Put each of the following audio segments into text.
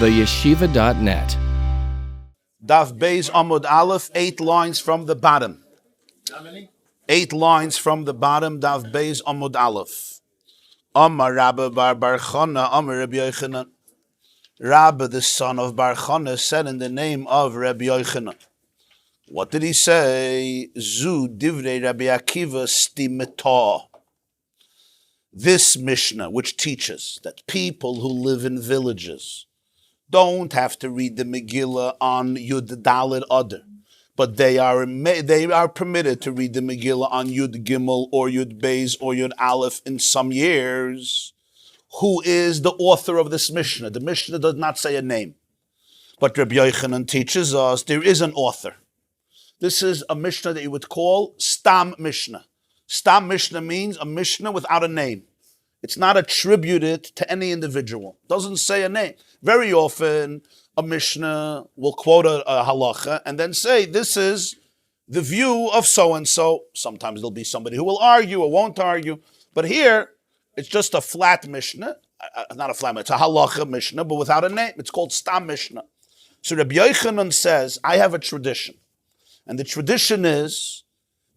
theyeshiva.net. Daf Beis Amud Aleph, 8 lines from the bottom. How many? 8 lines from the bottom, Daf Beis Amud Aleph. Amar Rabbi bar Chana, Amar Rabbi Yochanan. Rabbi, the son of Bar Chana, said in the name of Rabbi Yochanan. What did he say? Zu divrei Rabbi Akiva stimeta. This Mishnah, which teaches that people who live in villages don't have to read the Megillah on Yud Daled Adar, but they are permitted to read the Megillah on Yud Gimel or Yud Beis or Yud Aleph in some years. Who is the author of this Mishnah? The Mishnah does not say a name, but Rabbi Yochanan teaches us there is an author. This is a Mishnah that you would call Stam Mishnah. Stam Mishnah means a Mishnah without a name. It's not attributed to any individual. It doesn't say a name. Very often, a Mishnah will quote a halacha and then say, this is the view of so-and-so. Sometimes there'll be somebody who will argue or won't argue. But here, it's just a flat Mishnah. Not a flat Mishnah, it's a halacha Mishnah, but without a name. It's called Stam Mishnah. So Rabbi Yochanan says, I have a tradition. And the tradition is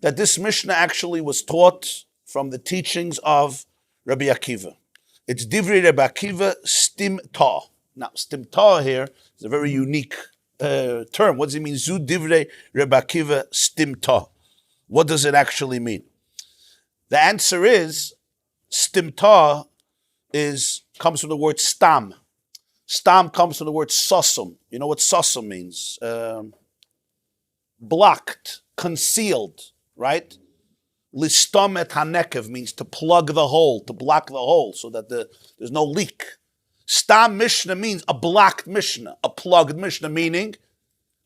that this Mishnah actually was taught from the teachings of Rabbi Akiva. It's Divrei Rabbi Akiva Stimta. Now, Stimta here is a very unique term. What does it mean? Zu Divrei Rabbi Akiva Stimta. What does it actually mean? The answer is, Stimta comes from the word stam. Stam comes from the word sosum. You know what sosum means? Blocked, concealed, right? Listom et hanekev means to plug the hole, to block the hole so that there's no leak. Stam Mishnah means a blocked Mishnah, a plugged Mishnah, meaning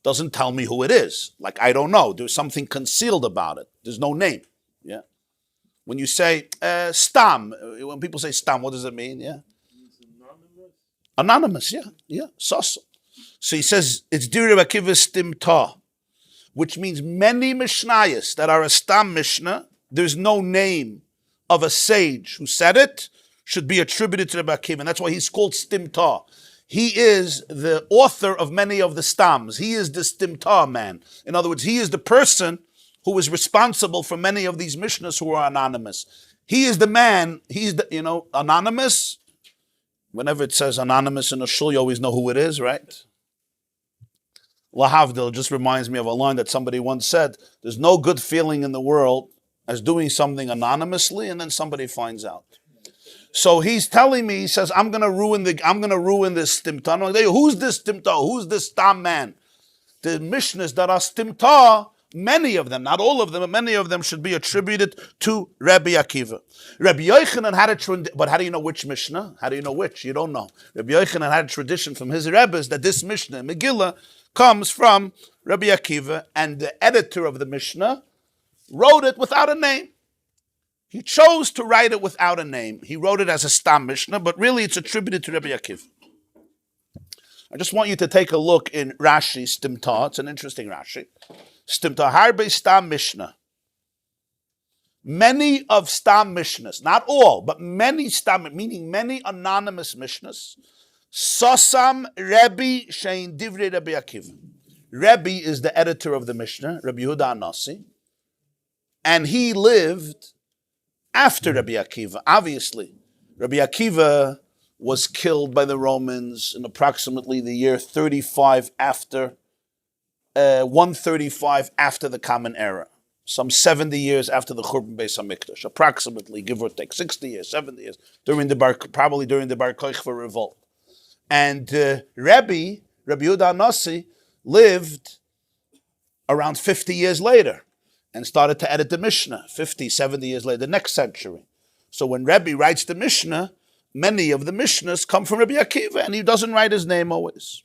doesn't tell me who it is. Like, I don't know. There's something concealed about it. There's no name. Yeah. When you say stam, when people say stam, what does it mean? Yeah. Anonymous, yeah. Soso. So he says, it's Divrei Akiva Stimta, which means many Mishnayos that are a Stam Mishnah, there's no name of a sage who said it, should be attributed to Rabbi Akiva. And that's why he's called Stimta. He is the author of many of the Stams. He is the Stimta man. In other words, he is the person who is responsible for many of these Mishnahs who are anonymous. He is the man, anonymous. Whenever it says anonymous in a shul, you always know who it is, right? Lahavdil just reminds me of a line that somebody once said, there's no good feeling in the world as doing something anonymously and then somebody finds out. So he's telling me, he says, I'm gonna ruin this Stimta. I'm like, who's this Stimta? Who's this Stam man? The Mishnahs that are Stimta, many of them, not all of them, but many of them should be attributed to Rabbi Akiva. Rabbi Yochanan had a tradition, but how do you know which Mishnah? How do you know which? You don't know. Rabbi Yochanan had a tradition from his Rebbes that this Mishnah, Megillah, comes from Rabbi Akiva, and the editor of the Mishnah wrote it without a name. He chose to write it without a name. He wrote it as a Stam Mishnah, but really it's attributed to Rabbi Akiva. I just want you to take a look in Rashi, Stimta. It's an interesting Rashi. Stimta Harbe Stam Mishnah. Many of Stam Mishnahs, not all, but many Stam, meaning many anonymous Mishnahs, Sosam Rebbe Shein Divrei Rabbi Akiva. Rebbe is the editor of the Mishnah, Rabbi Yehuda Anasi, and he lived after Rabbi Akiva. Obviously, Rabbi Akiva was killed by the Romans in approximately the year 135 after the Common Era, some 70 years after the Churban Beis HaMikdash, approximately, give or take, 60 years, 70 years, probably during the Bar Kochva revolt. And Rabbi Yehuda Anasi, lived around 50 years later and started to edit the Mishnah, 50, 70 years later, the next century. So when Rabbi writes the Mishnah, many of the Mishnahs come from Rabbi Akiva, and he doesn't write his name always.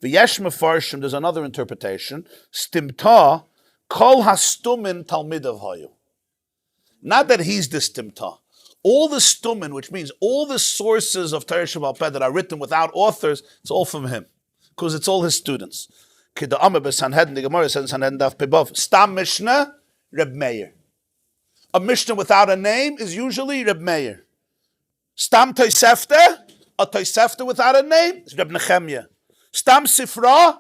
V'yesh mefarshim, there's another interpretation, Stimta, kol hastumin talmidav hayu. Not that he's the Stimta. All the stumin, which means all the sources of Torah Sheba'al Peh that are written without authors, it's all from him, because it's all his students. The Gemarah says in Sanhedrin Daf Pebov, Stam Mishnah, Reb Meir. A Mishnah without a name is usually Reb Meir. Stam Tosefta, A Tosefta without a name is Reb Nechemia. Stam Sifra.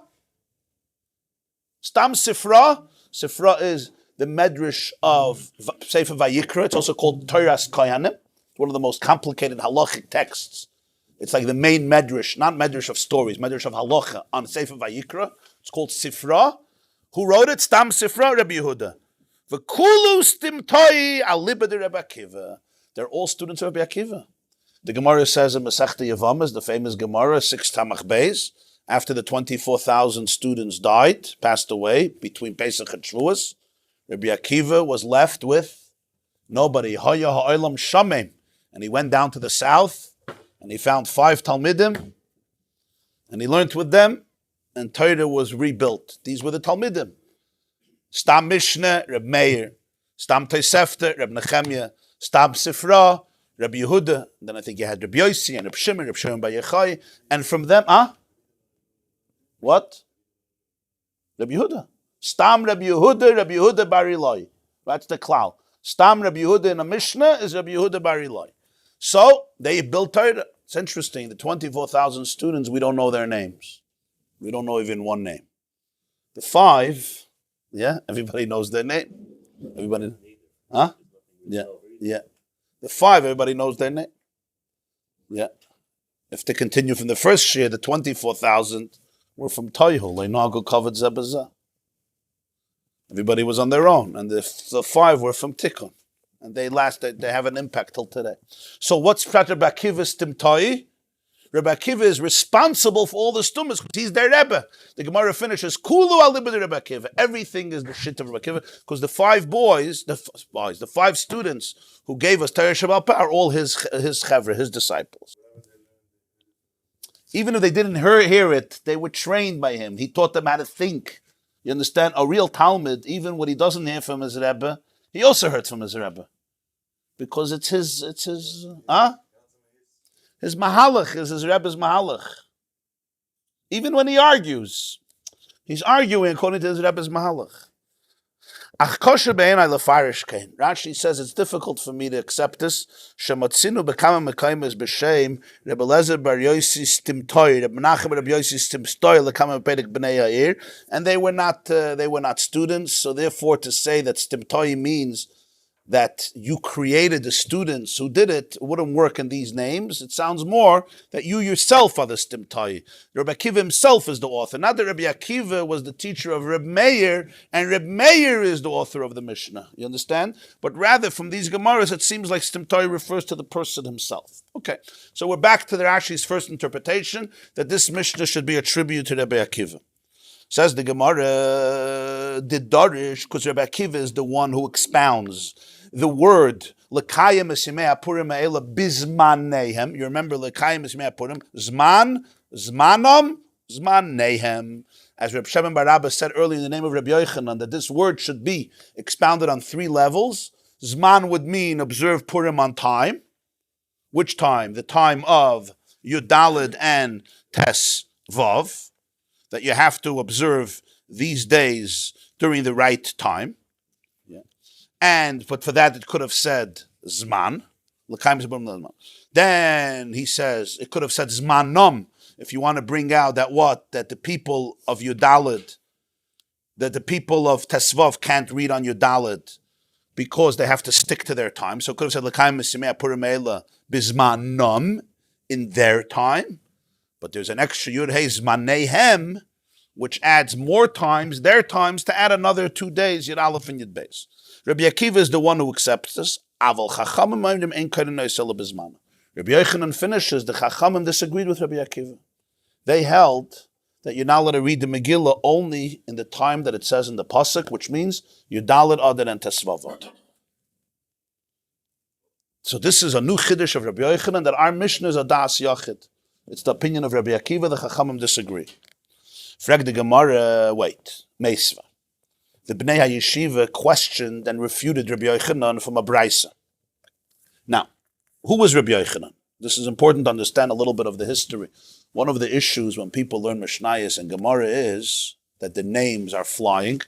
Sifra is the medrash of Sefer Vayikra. It's also called Toras Kohanim. It's one of the most complicated halachic texts. It's like the main medrash, not medrash of stories, medrash of halacha on Sefer Vayikra. It's called Sifra. Who wrote it? Stam Sifra, Rabbi Yehuda. V'kulu stimtoi alibad Rabbi Akiva. They're all students of Rabbi Akiva. The Gemarah says in Masechta Yevamos, the famous Gemarah, 6 Tamach Beis, after the 24,000 students died, passed away between Pesach and Shavuos, Rabbi Akiva was left with nobody. Haya ha'olam shamem. And he went down to the south, and he found 5 Talmidim, and he learned with them, and Torah was rebuilt. These were the Talmidim. Stam Mishnah, Reb Meir. Stam Tosefta, Reb Nechemia. Stam Sifra, Rabbi Yehuda. Then I think you had Rabbi Yossi and Reb Shimon Bar Yochai. And from them, what? Rabbi Yehuda. Stam Rabbi Yehuda Bar Ilai. That's the klal. Stam Rabbi Yehuda in a Mishnah is Rabbi Yehuda Bar Ilai. So they built Torah. It's interesting. The 24,000 students, we don't know their names. We don't know even one name. The 5, everybody knows their name. Everybody, Yeah. The 5, everybody knows their name. Yeah. If they continue from the first year, the 24,000 were from Toihu. Leinagu covered Zebazah. Everybody was on their own. And the 5 were from Tikkun. And they have an impact till today. So what's Prat Rabbi Akiva's Timtai? Rabbi Akiva is responsible for all the stumas because he's their Rebbe. The Gemarah finishes, Kulu alibad Rabbi Akiva. Everything is the shit of Rabbi Akiva because the 5 boys, the 5 students who gave us Torah Shabbat are all his chevra, his disciples. Even if they didn't hear it, they were trained by him. He taught them how to think. You understand? A real Talmud, even when he doesn't hear from his Rebbe, he also heard from his Rebbe. Because it's his mahalach is his Rebbe's mahalach. Even when he argues, he's arguing according to his Rebbe's mahalach. Rashi says it's difficult for me to accept this. Shematzinu bekama mekaymes b'shem Rebbe Lezer bar Yossi stimtoy Rebbe Menachem bar Yossi stimstoy lekama pedek b'nei ha'ir, and they were not students. So therefore, to say that stimtoy means that you created the students who did it wouldn't work in these names. It sounds more that you yourself are the stimtai. Rabbi Akiva himself is the author. Not that Rabbi Akiva was the teacher of Reb Meir, and Reb Meir is the author of the Mishnah. You understand? But rather, from these Gemaras, it seems like stimtai refers to the person himself. Okay, so we're back to the Rashi's first interpretation, that this Mishnah should be a tribute to Rabbi Akiva. Says the Gemarah, did Darish, because Rabbi Akiva is the one who expounds the word L'kayim esimei Purim ha'ela bizmanehem. You remember L'kayim esimei Purim, Zman, Zmanom, Zmanehem. As Reb Shimon bar Rabbi said earlier in the name of Rabbi Yochanan, that this word should be expounded on 3 levels. Zman would mean observe Purim on time. Which time? The time of Yudalid and Tes Vav. That you have to observe these days during the right time. But for that it could have said Zman. Then he says it could have said Zmanom, if you want to bring out that the people of Yudalid, that the people of Tesvav can't read on Yudalid because they have to stick to their time. So it could have said L'kayim esimei Purim ha'ela bizmanom, in their time. But there's an extra Yud Hey Zmanehem, which adds more times, their times, to add another 2 days, Yud Aleph and Yud Beis. Rabbi Akiva is the one who accepts this. Aval Chachamim ein kainen noisel bizman. Rabbi Yochanan finishes, the Chachamim disagreed with Rabbi Akiva. They held that you're not allowed to read the Megillah only in the time that it says in the Pasuk, which means Yudalid Adar and Tesvavot. So this is a new chiddush of Rabbi Yochanan, that our Mishnah is a Das Yachid. It's the opinion of Rabbi Akiva, the Chachamim disagree. Frag the Gemarah, Meisva. The Bnei HaYeshiva questioned and refuted Rabbi Yochanan from a Braisa. Now, who was Rabbi Yochanan? This is important to understand a little bit of the history. One of the issues when people learn Mishnayos and Gemara is that the names are flying.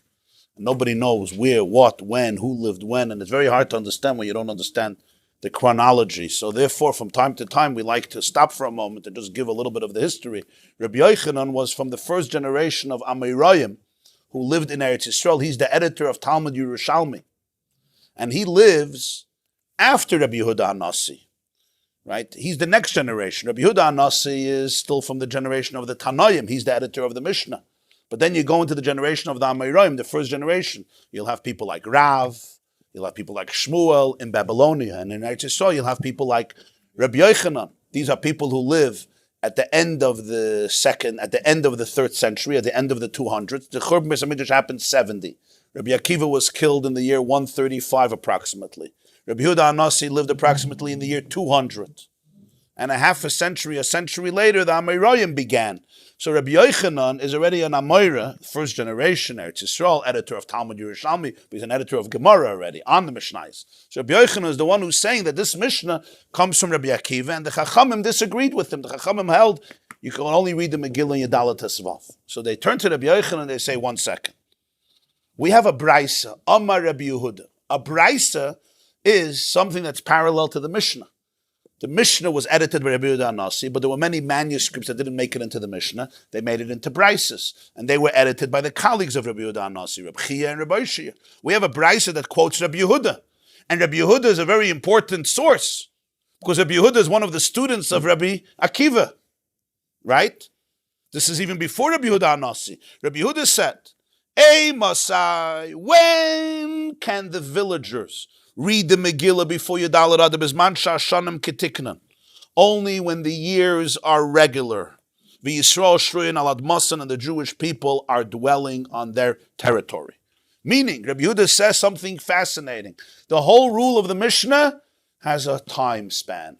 And nobody knows where, what, when, who lived when, and it's very hard to understand when you don't understand the chronology. So therefore, from time to time, we like to stop for a moment and just give a little bit of the history. Rabbi Yochanan was from the first generation of Amoraim who lived in Eretz Yisrael. He's the editor of Talmud Yerushalmi. And he lives after Rabbi Yehuda HaNasi. Right? He's the next generation. Rabbi Yehuda HaNasi is still from the generation of the Tanoim. He's the editor of the Mishnah. But then you go into the generation of the Amoraim, the first generation. You'll have people like Rav, you'll have people like Shmuel in Babylonia, and in Eretz Yisrael you'll have people like Rabbi Yochanan. These are people who live at the end of the third century, at the end of the 200s. The Churban Beis HaMikdash happened 70. Rabbi Akiva was killed in the year 135 approximately. Rabbi Yehuda HaNasi lived approximately in the year 200. And a century later, the Amoraim began. So Rabbi Yochanan is already an Amora, first generation, Eretz Yisrael, editor of Talmud Yerushalmi, but he's an editor of Gemarah already, on the Mishnayos. So Rabbi Yochanan is the one who's saying that this Mishnah comes from Rabbi Akiva, and the Chachamim disagreed with him. The Chachamim held, you can only read the Megillah in Yadalat Tesvav. So they turn to Rabbi Yochanan and they say, 1 second. We have a Braisa, Amar Rabbi Yehuda. A Braisa is something that's parallel to the Mishnah. The Mishnah was edited by Rabbi Yehuda HaNasi, but there were many manuscripts that didn't make it into the Mishnah. They made it into Brises, and they were edited by the colleagues of Rabbi Yehuda HaNasi, Rabbi Chia and Rabbi Shia. We have a Brisa that quotes Rabbi Yehuda, and Rabbi Yehuda is a very important source, because Rabbi Yehuda is one of the students of Rabbi Akiva, right? This is even before Rabbi Yehuda HaNasi. Rabbi Yehuda said, Ei Masai, when can the villagers read the Megillah before Yadalat Adar Bizman Shashanim Ketiknan? Only when the years are regular. V'Yisrael Shruyin Al Admasan, and the Jewish people are dwelling on their territory. Meaning, Rabbi Yehuda says something fascinating. The whole rule of the Mishnah has a time span.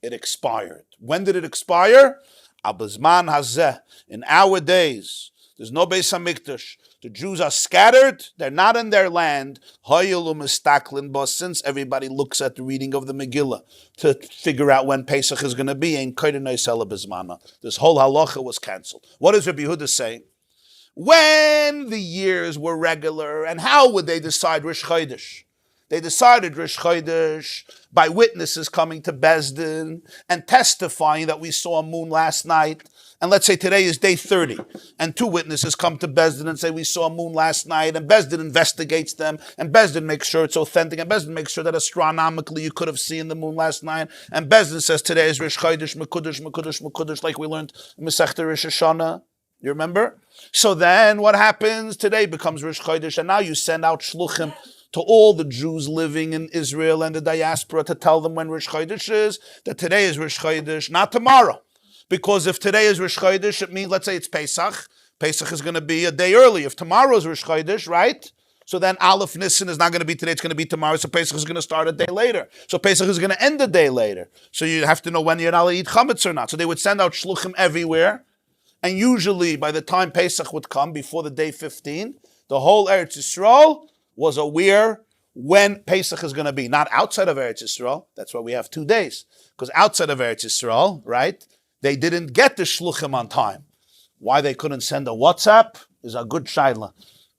It expired. When did it expire? Abizman Hazeh. In our days, there's no Beis HaMikdash. The Jews are scattered. They're not in their land. Since everybody looks at the reading of the Megillah to figure out when Pesach is going to be, this whole halacha was canceled. What is Rabbi Yehuda saying? When the years were regular, and how would they decide Rish Chodesh? They decided Rish Chodesh by witnesses coming to Bezdin and testifying that we saw a moon last night. And let's say today is day 30, and 2 witnesses come to Bezdin and say we saw a moon last night, and Bezdin investigates them, and Bezdin makes sure it's authentic, and Bezdin makes sure that astronomically you could have seen the moon last night, and Bezdin says today is Rish Chodesh, Mekudesh, like we learned in Masechta Rosh Hashanah. You remember? So then what happens? Today becomes Rish Chodesh, and now you send out shluchim to all the Jews living in Israel and the diaspora to tell them when Rish Chodesh is, that today is Rish Chodesh, not tomorrow. Because if today is Rish Chodesh, it means, let's say it's Pesach. Pesach is going to be a day early. If tomorrow is Rish Chodesh, right? So then Aleph Nisan is not going to be today, it's going to be tomorrow. So Pesach is going to start a day later. So Pesach is going to end a day later. So you have to know when you're allowed to eat chametz or not. So they would send out shluchim everywhere. And usually by the time Pesach would come, before the day 15, the whole Eretz Yisrael was aware when Pesach is going to be. Not outside of Eretz Yisrael. That's why we have 2 days. Because outside of Eretz Yisrael, right, they didn't get the shluchim on time. Why they couldn't send a WhatsApp is a good shaila.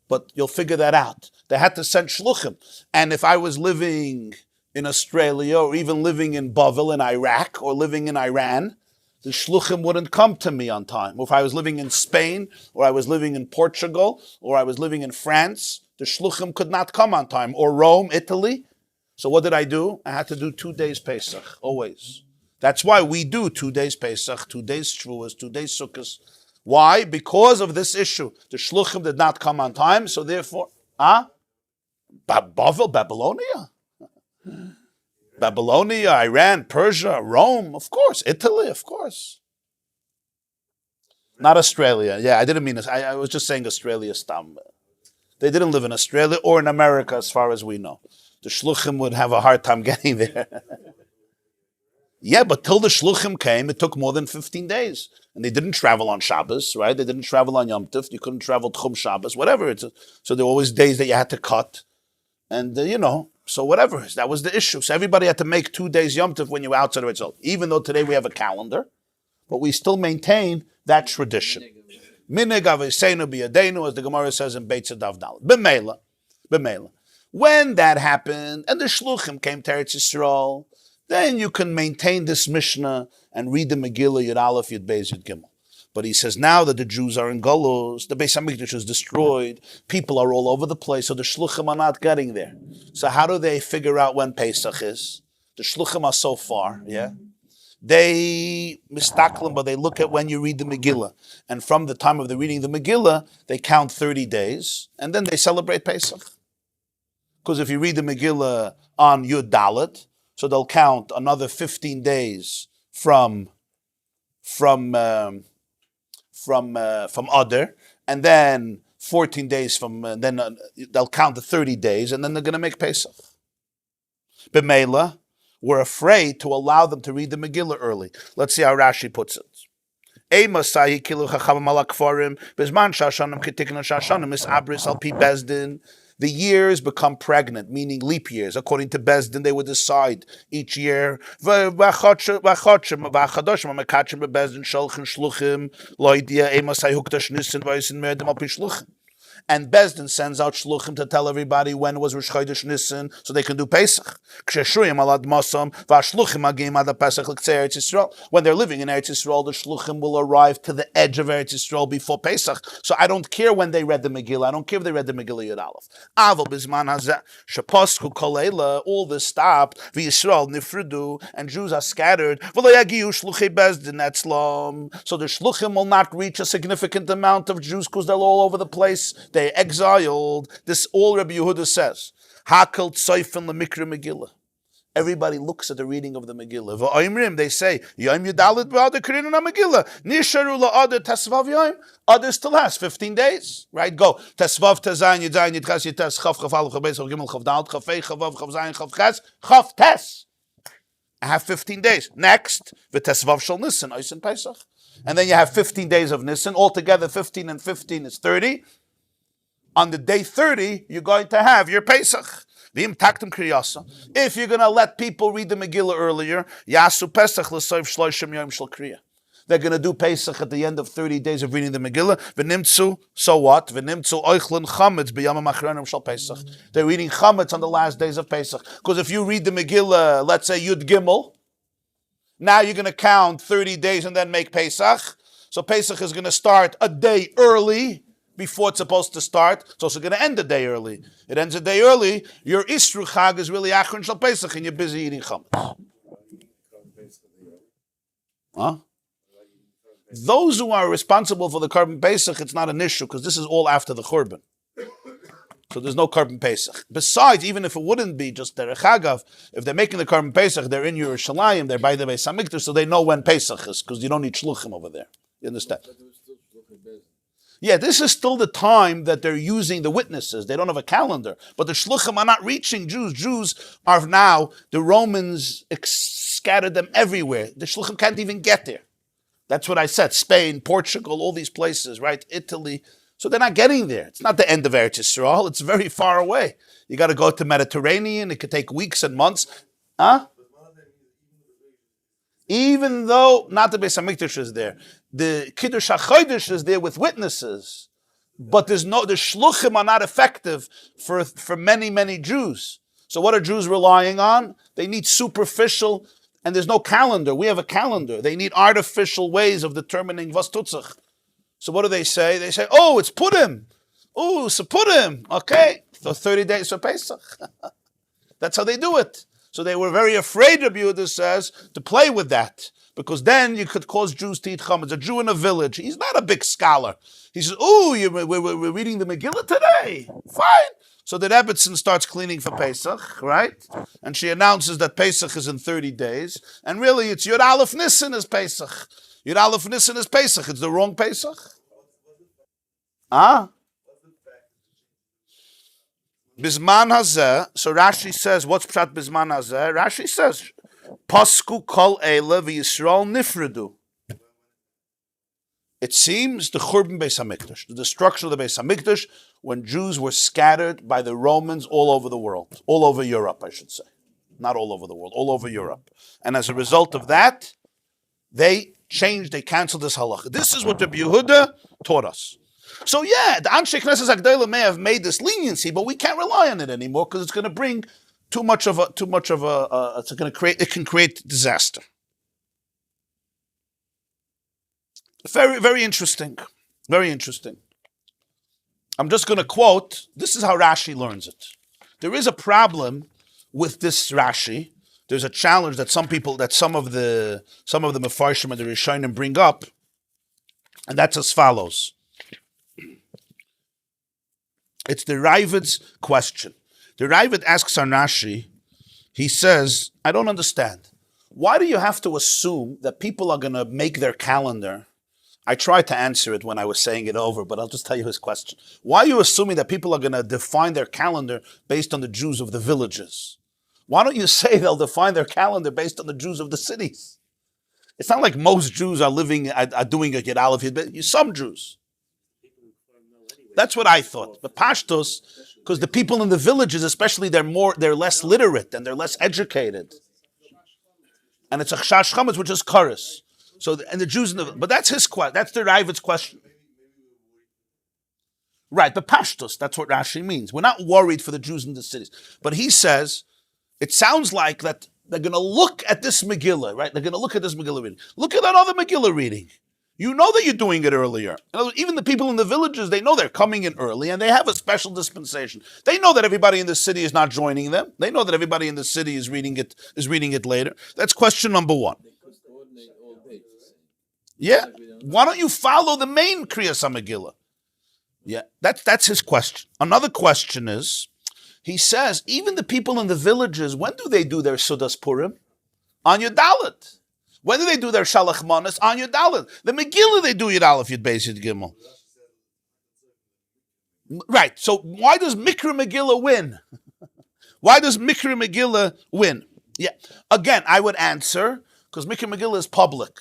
But you'll figure that out. They had to send shluchim. And if I was living in Australia or even living in Bavel in Iraq or living in Iran, the shluchim wouldn't come to me on time. Or if I was living in Spain or I was living in Portugal or I was living in France, the shluchim could not come on time. Or Rome, Italy. So what did I do? I had to do 2 days Pesach, always. That's why we do 2 days Pesach, 2 days Shavuos, 2 days Sukkot. Why? Because of this issue. The shluchim did not come on time, so therefore, Bavel, Babylonia? Babylonia, Iran, Persia, Rome, of course. Italy, of course. Not Australia. Yeah, I didn't mean this. I was just saying Australia stam. They didn't live in Australia or in America as far as we know. The shluchim would have a hard time getting there. Yeah, but till the shluchim came, it took more than 15 days. And they didn't travel on Shabbos, right? They didn't travel on Yom Tov. You couldn't travel Tchum Shabbos, whatever. So there were always days that you had to cut. And, so whatever. That was the issue. So everybody had to make 2 days Yom Tov when you were outside of it. So even though today we have a calendar, but we still maintain that tradition. Minig aveseinu biyadenu, as the Gemara says in Beit Tzadav Dalet. B'meila. When that happened, and the Shluchim came to Eretz Yisrael, then you can maintain this Mishnah and read the Megillah, Yud Aleph, Yud Beis, Yud Gimel. But he says now that the Jews are in Golos, the Beis HaMikdash is destroyed, people are all over the place, so the Shluchim are not getting there. So how do they figure out when Pesach is? The Shluchim are so far, yeah? They mistaklim, but they look at when you read the Megillah. And from the time of the reading the Megillah, they count 30 days, and then they celebrate Pesach. Because if you read the Megillah on Yud Dalet, so they'll count another 15 days from Adar, and then 14 days from, then they'll count the 30 days, and then they're going to make Pesach. B'meila, we're afraid to allow them to read the Megillah early. Let's see how Rashi puts it. The years become pregnant, meaning leap years. According to Bezdin, they would decide each year. And Bezdin sends out shluchim to tell everybody when was Rosh Chodesh Nisan, so they can do Pesach. When they're living in Eretz Yisrael, the shluchim will arrive to the edge of Eretz Yisrael before Pesach. So I don't care when they read the Megillah. I don't care if they read the Megillah Yud Aleph. All this stopped. And Jews are scattered. So the shluchim will not reach a significant amount of Jews because they're all over the place. They exiled. This all Rabbi Yehuda says. Hakel tzoyfen lemikra Megillah. Everybody looks at the reading of the Megillah. V'oimrim, they say, Yom Yudalit b'Adar Krinan HaMegillah. Nisharu la'Adar Tesvav Yom. Adar still has 15 days, right? Go. Tesvav Tezayin Yudzayin Yudchas Yites Chav Chav Aleph Chav Beis Chav Gimel Chav Dalet Chav Fei Chav Vav Chav Zayin Chav Ches Chav Tes. I have 15 days. Next, V'Tesvav Shal Nisan Oisen Pesach. And then you have 15 days of Nisan. Altogether, 15 and 15 is 30. On the day 30, you're going to have your Pesach. If you're going to let people read the Megillah earlier, Yasu Pesach l'soif shloshim yom shel kriya. They're going to do Pesach at the end of 30 days of reading the Megillah. V'nimtzu, so what? V'nimtzu oichlin chametz b'yamim achronim shel Pesach. They're reading chametz on the last days of Pesach. Because if you read the Megillah, let's say Yud Gimel, now you're going to count 30 days and then make Pesach. So Pesach is going to start a day early before it's supposed to start. It's also going to end a day early. It ends a day early. Your Isru Chag is really Achron Shal Pesach and you're busy eating chametz. Huh? Those who are responsible for the Korban Pesach, it's not an issue because this is all after the Churban. So there's no Korban Pesach. Besides, even if it wouldn't be just Derech Hagav, if they're making the Korban Pesach, they're in Yerushalayim, they're by the Beis HaMikdash, so they know when Pesach is because you don't need shluchim over there. You understand? Yeah, this is still the time that they're using the witnesses. They don't have a calendar. But the shluchim are not reaching Jews. Jews are now, the Romans scattered them everywhere. The shluchim can't even get there. That's what I said. Spain, Portugal, all these places, right? Italy. So they're not getting there. It's not the end of Eretz Yisrael. It's very far away. You got to go to Mediterranean. It could take weeks and months. Huh? Even though not the Beis HaMikdash is there, the Kiddush HaChodesh is there with witnesses, but the shluchim are not effective for many, many Jews. So what are Jews relying on? They need superficial, and there's no calendar. We have a calendar. They need artificial ways of determining was tutzach. So what do they say? They say, oh, it's Purim. Oh, so Purim. Okay, so 30 days for Pesach. That's how they do it. So they were very afraid, Rabbi Yehuda says, to play with that. Because then you could cause Jews to eat chametz. A Jew in a village, he's not a big scholar. He says, we're reading the Megillah today. Fine. So the Rebbetzin starts cleaning for Pesach, right? And she announces that Pesach is in 30 days. And really, it's Yud Aleph Nisan is Pesach. Yud Aleph Nisan is Pesach. It's the wrong Pesach. Ah? Bisman hazeh, so Rashi says, what's pshat bisman hazeh? Rashi says, Pasku kol eile v'Yisrael nifredu. It seems the Churban Beis HaMikdash, the destruction of the Beis HaMikdash, when Jews were scattered by the Romans all over the world, all over Europe, I should say. Not all over the world, all over Europe. And as a result of that, they canceled this halacha. This is what Rabbi Yehuda taught us. So yeah, the Anshe Knesset Agdela may have made this leniency, but we can't rely on it anymore because it's going to bring too much of a. It's going to create. It can create disaster. Very, very interesting. Very interesting. I'm just going to quote. This is how Rashi learns it. There is a problem with this Rashi. There's a challenge that some of the Mefarshim and the Rishonim bring up, and that's as follows. It's the Ravid's question. The Ravid asks on Rashi, he says, I don't understand. Why do you have to assume that people are going to make their calendar? I tried to answer it when I was saying it over, but I'll just tell you his question. Why are you assuming that people are going to define their calendar based on the Jews of the villages? Why don't you say they'll define their calendar based on the Jews of the cities? It's not like most Jews are doing a Yud Aleph, some Jews. That's what I thought. But Pashtos, because the people in the villages, especially, they're less literate and they're less educated. And it's a Chash Chametz, which is Karis. So, and the Jews but that's his question. That's the Ravid's question. Right, but Pashtos, that's what Rashi means. We're not worried for the Jews in the cities. But he says, it sounds like that they're going to look at this Megillah, right? They're going to look at this Megillah reading. Look at that other Megillah reading. You know that you're doing it earlier. Even the people in the villages, they know they're coming in early and they have a special dispensation. They know that everybody in the city is not joining them. They know that everybody in the city is reading it later. That's question number one. Yeah. Why don't you follow the main Kriyas HaMegillah? Yeah, that's his question. Another question is, he says, even the people in the villages, when do they do their Sudas Purim? On Yud Dalet. When do they do their Shalach Manas? On Yud Dalet. The Megillah they do Yud Aleph, Yud Beis, Yud Gimel. Right, so why does Mikra Megillah win? Why does Mikra Megillah win? Yeah, again, I would answer, because Mikra Megillah is public.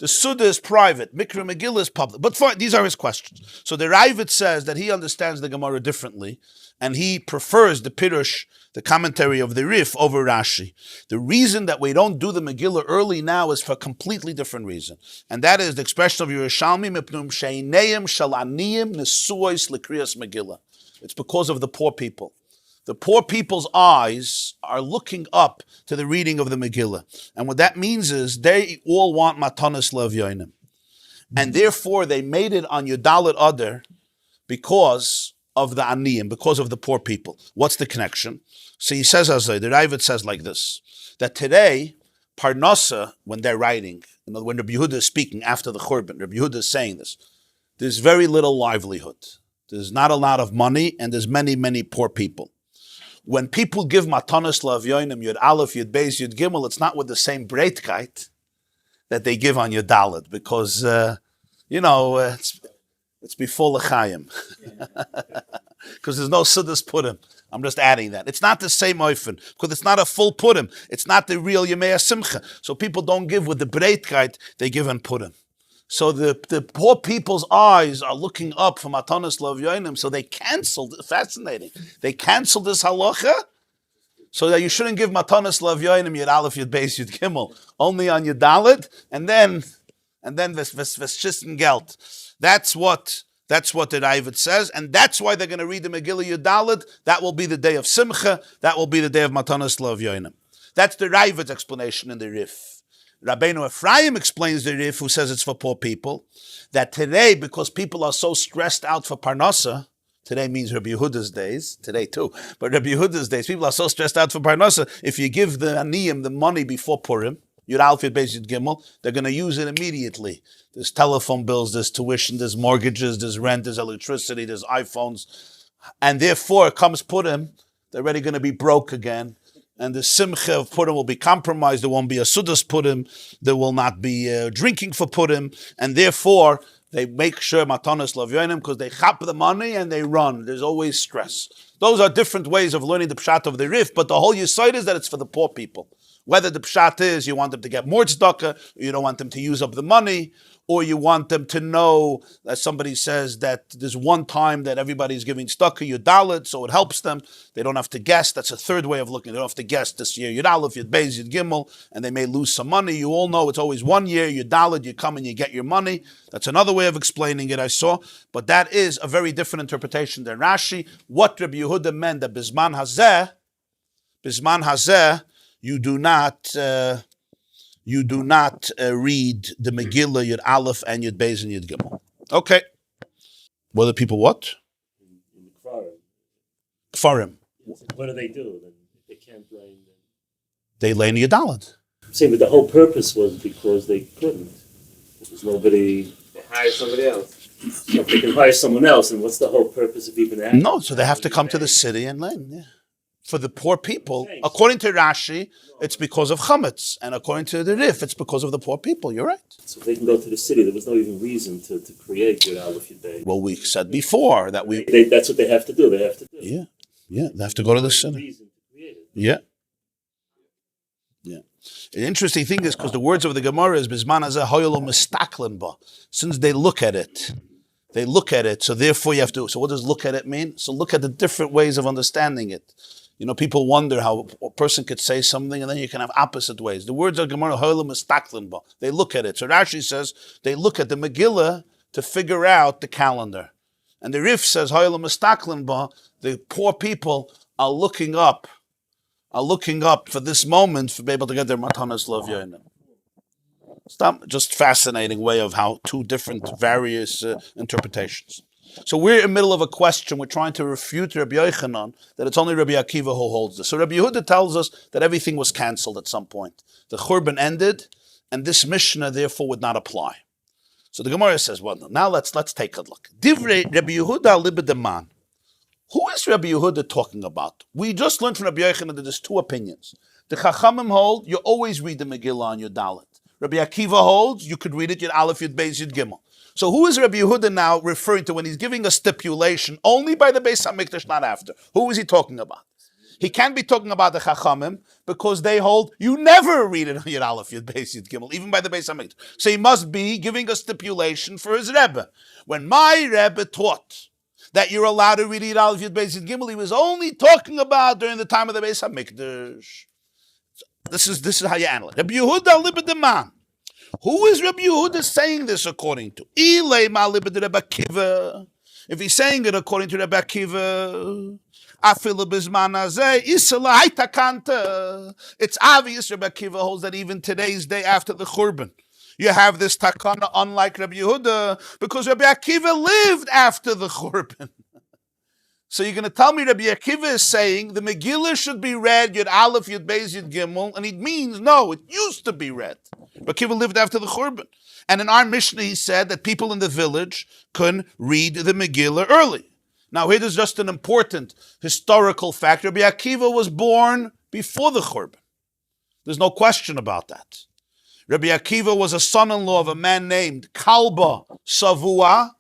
The Suda is private. Mikra Megillah is public. But these are his questions. So the Ravid says that he understands the Gemarah differently, and he prefers the Pirush, the commentary of the Rif, over Rashi. The reason that we don't do the Megillah early now is for a completely different reason. And that is the expression of Yerushalmi, Mipnum Sheineim Shalaniyim Nesuos Lekriyas Megillah. It's because of the poor people. The poor people's eyes are looking up to the reading of the Megillah. And what that means is they all want Matanis Levyonim. And therefore they made it on Yudalit Adar because of the Aniyim, because of the poor people. What's the connection? So he says, the Ravid says like this, that today, Parnasa, when they're writing, when Rabbi Yehuda is speaking after the Churban, Rabbi Yehuda is saying this, there's very little livelihood. There's not a lot of money, and there's many, many poor people. When people give Matanis Levyonim, Yud Aleph, Yud Beis, Yud Gimel, it's not with the same breitkeit that they give on Yud Dalet, because, it's before L'chaim. Because there's no Sudas Purim. I'm just adding that. It's not the same oifen, because it's not a full Purim. It's not the real Yemei Simcha. So people don't give with the breitkeit, they give on Purim. So the poor people's eyes are looking up for Matanis Levyonim, so they canceled, fascinating, they canceled this halacha, so that you shouldn't give Matanis Levyonim Yud Aleph, Yud Beis, Yud Gimel, only on Yud Dalet, and then Veschissen Geld. That's what the Ravid says, and that's why they're going to read the Megillah Yud Dalet. That will be the day of Simcha, that will be the day of Matanis Levyonim. That's the Ravid's explanation in the Rif. Rabbeinu Ephraim explains the Rif, who says it's for poor people, that today, because people are so stressed out for Parnasa, today means Rabbi Yehuda's days, today too, but Rabbi Yehuda's days, people are so stressed out for Parnasa, if you give the Aniyim the money before Purim, Yud Aleph, Yud Beis, Yud Gimel, they're going to use it immediately. There's telephone bills, there's tuition, there's mortgages, there's rent, there's electricity, there's iPhones, and therefore comes Purim, they're already going to be broke again. And the simcha of Purim will be compromised. There won't be a Sudas Purim. There will not be drinking for Purim. And therefore, they make sure Matanis Levyonim, because they chap the money and they run. There's always stress. Those are different ways of learning the pshat of the Rif, but the whole yesod is that it's for the poor people. Whether the pshat is you want them to get more tzedakah, or you don't want them to use up the money, or you want them to know that somebody says that there's one time that everybody's giving tzedakah, Yud Dalet, so it helps them. They don't have to guess. That's a third way of looking. They don't have to guess this year Yud Aleph, Yud Beis, Yud Gimel, and they may lose some money. You all know it's always 1 year, Yud Dalet, you come and you get your money. That's another way of explaining it, I saw. But that is a very different interpretation than Rashi. What Rabbi Yehuda meant that Bisman Hazeh, you do not read the Megillah, Yud Aleph, and Yud Beis, and Yud Gimel. Okay. What do people what? In the Kfarim. What do they do? Then they can't blame them. They lay in Yud Aleph. I'm saying, but the whole purpose was because they couldn't. There's nobody. They hire somebody else. So if they can hire someone else, and what's the whole purpose of even that? No, so they have to come to the city and lay. Yeah. For the poor people, according to Rashi, it's because of chametz, and according to the Rif, it's because of the poor people. You're right. So they can go to the city. There was no even reason to create Yud Aleph Yud Beis. Well, we said before that that's what they have to do. They have to do. Yeah, they have to go to the city. Reason to create it. Yeah. The interesting thing is because the words of the Gemarah is Bizman hazeh hoyelo mistaklen ba. Since they look at it, so therefore you have to. So what does look at it mean? So look at the different ways of understanding it. You know, people wonder how a person could say something and then you can have opposite ways. The words of Gemarah hoyelo mistaklen ba. They look at it. So Rashi says they look at the Megillah to figure out the calendar. And the Rif says hoyelo mistaklen ba. The poor people are looking up for this moment to be able to get their matanas lov yonim. Stop. Just fascinating way of how two different various interpretations. So we're in the middle of a question. We're trying to refute Rabbi Yochanan that it's only Rabbi Akiva who holds this. So Rabbi Yehuda tells us that everything was cancelled at some point. The Churban ended, and this Mishnah therefore would not apply. So the Gemara says, well, now let's take a look. Divrei Rabbi Yehuda libedeman. Who is Rabbi Yehuda talking about? We just learned from Rabbi Yochanan that there's two opinions. The Chachamim hold, you always read the Megillah on your Dalet. Rabbi Akiva holds, you could read it, Yud Aleph, Yud Beis, Yud Gimel. So who is Rabbi Yehuda now referring to when he's giving a stipulation only by the Beis HaMikdash, not after? Who is he talking about? He can't be talking about the Chachamim because they hold, you never read it on Yud Aleph, Yud Beis, Yud Gimel, even by the Beis HaMikdash. So he must be giving a stipulation for his Rebbe. When my Rebbe taught that you're allowed to read Yud Aleph, Yud Beis, Yud Gimel, he was only talking about during the time of the Beis HaMikdash. This is how you handle it. Rabbi Yehuda libedeman. Who is Rabbi Yehuda saying this according to? If he's saying it according to Rabbi Akiva, it's obvious Rabbi Akiva holds that even today's day after the Churban, you have this takana unlike Rabbi Yehuda because Rabbi Akiva lived after the Churban. So you're going to tell me Rabbi Akiva is saying the Megillah should be read, Yud Aleph, Yud Beis, Yud Gimel, and it means, no, it used to be read. Rabbi Akiva lived after the Churban. And in our Mishnah, he said that people in the village can read the Megillah early. Now, here is just an important historical fact. Rabbi Akiva was born before the Churban. There's no question about that. Rabbi Akiva was a son-in-law of a man named Kalba Savua.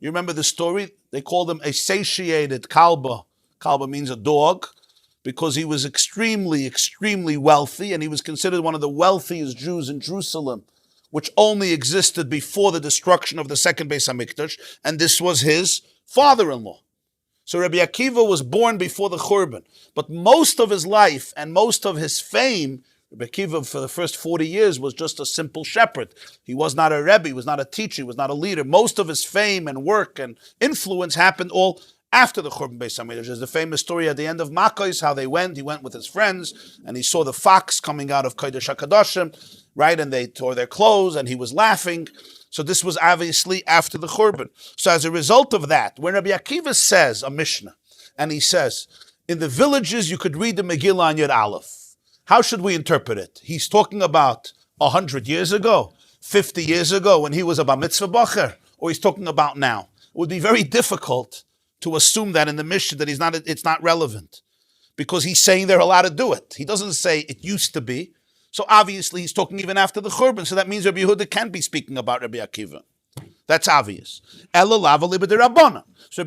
You remember the story? They called him a satiated Kalba. Kalba means a dog, because he was extremely, extremely wealthy, and he was considered one of the wealthiest Jews in Jerusalem, which only existed before the destruction of the second Beis HaMikdash, and this was his father-in-law. So Rabbi Akiva was born before the Churban, but most of his life and most of his fame, Rabbi Akiva for the first 40 years was just a simple shepherd. He was not a Rebbe, he was not a teacher, he was not a leader. Most of his fame and work and influence happened all after the Churban Beis HaMikdash. There's the famous story at the end of Makkos, how they went. He went with his friends, and he saw the fox coming out of Kodesh HaKadoshim, right? And they tore their clothes, and he was laughing. So this was obviously after the Churban. So as a result of that, when Rabbi Akiva says a Mishnah, and he says, in the villages you could read the Megillah on Yud Aleph, how should we interpret it? He's talking about 100 years ago, 50 years ago, when he was a bar mitzvah bacher, or he's talking about now. It would be very difficult to assume that in the Mishnah that it's not relevant, because he's saying they're allowed to do it. He doesn't say it used to be. So obviously he's talking even after the Churban. So that means Rabbi Yehuda can't be speaking about Rabbi Akiva. That's obvious. So Rabbi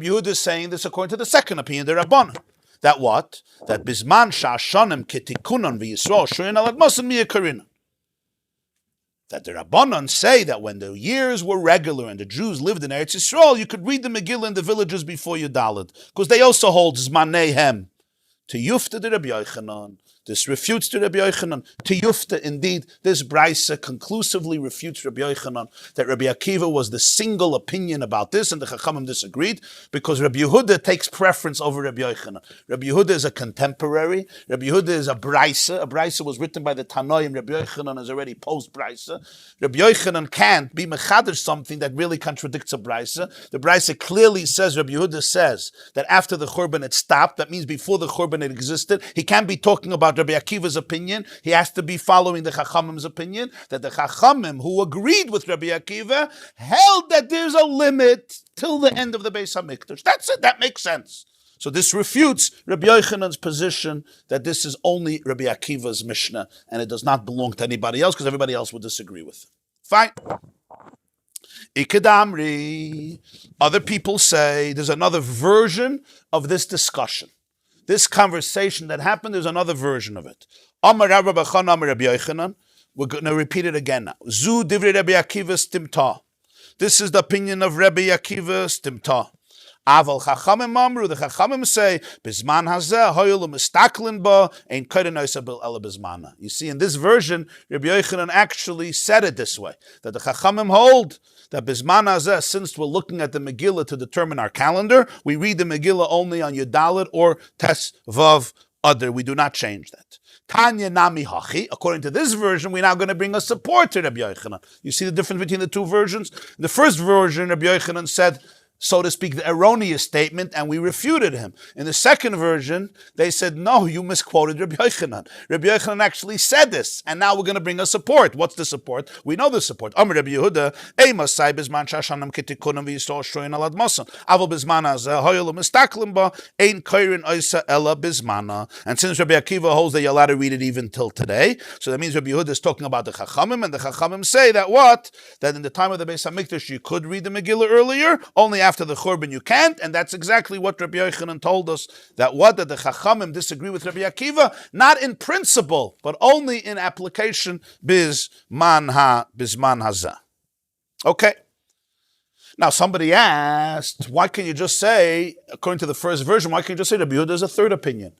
Yehuda is saying this according to the second opinion, the Rabbana. That what? That bisman sha'ashanim ketikunon v'yisrael shoyin alad masan miyakarina. That the Rabbanon say that when the years were regular and the Jews lived in Eretz Yisrael, you could read the Megillah in the villages before you Dalet, because they also hold Zmaneihem. To Yufta the Rabbi Yochanan. This refutes to Rabbi Yochanan. To Yufta, indeed, this Braisa conclusively refutes Rabbi Yochanan that Rabbi Akiva was the single opinion about this, and the Chachamim disagreed, because Rabbi Yehuda takes preference over Rabbi Yochanan. Rabbi Yehuda is a contemporary. Rabbi Yehuda is a Braisa. A Braisa was written by the Tanoim. Rabbi Yochanan is already post-Braisa. Rabbi Yochanan can't be mechadish something that really contradicts a Braisa. The Braisa clearly says, Rabbi Yehuda says, that after the Churban it stopped. That means before the Churban it existed. He can't be talking about Rabbi Akiva's opinion. He has to be following the Chachamim's opinion, that the Chachamim who agreed with Rabbi Akiva held that there's a limit till the end of the Beis HaMikdash. That's it. That makes sense. So this refutes Rabbi Yochanan's position that this is only Rabbi Akiva's Mishnah and it does not belong to anybody else because everybody else would disagree with it. Fine. Ikadamri. Other people say there's another version of this discussion. This conversation that happened, there's another version of it. Amar Rabbi Bachan, Amar Rabbi Yochanan. We're going to repeat it again now. Zu divrei Rabbi Akiva stimta. This is the opinion of Rabbi Akiva stimta. Aval Chachamim Amru. The Chachamim say, Bizman hazeh hoyelu mistaklin ba ein koden oisa bil ela bizmana. You see, in this version, Rabbi Yochanan actually said it this way, that the Chachamim hold that Bizman hazeh, since we're looking at the Megillah to determine our calendar, we read the Megillah only on Yudalit or Tes Vav Adar. We do not change that. Tanya Nami Hachi. According to this version, we're now going to bring a support to Rabbi Yochanan. You see the difference between the two versions? In the first version, Rabbi Yochanan said, so to speak, the erroneous statement, and we refuted him. In the second version, they said, no, you misquoted Rabbi Yochanan. Rabbi Yochanan actually said this, and now we're going to bring a support. What's the support? We know the support. Amar Rabbi Yehuda, Masai bizman shashanam kitikunim v'yisrael shoyin alad masan. Aval bizman hazeh hoyelu mistaklim ba ein koirin oisa ela bizmana. And since Rabbi Akiva holds that you're allowed to read it even till today, so that means Rabbi Yehuda is talking about the Chachamim, and the Chachamim say that what? That in the time of the Beis HaMikdash you could read the Megillah earlier, only after the Churban you can't, and that's exactly what Rabbi Yochanan told us, that what? That the Chachamim disagree with Rabbi Akiva, not in principle, but only in application, bizman hazeh. Okay. Now somebody asked, why can't you just say, according to the first version, why can't you just say Rabbi Yehuda is a third opinion?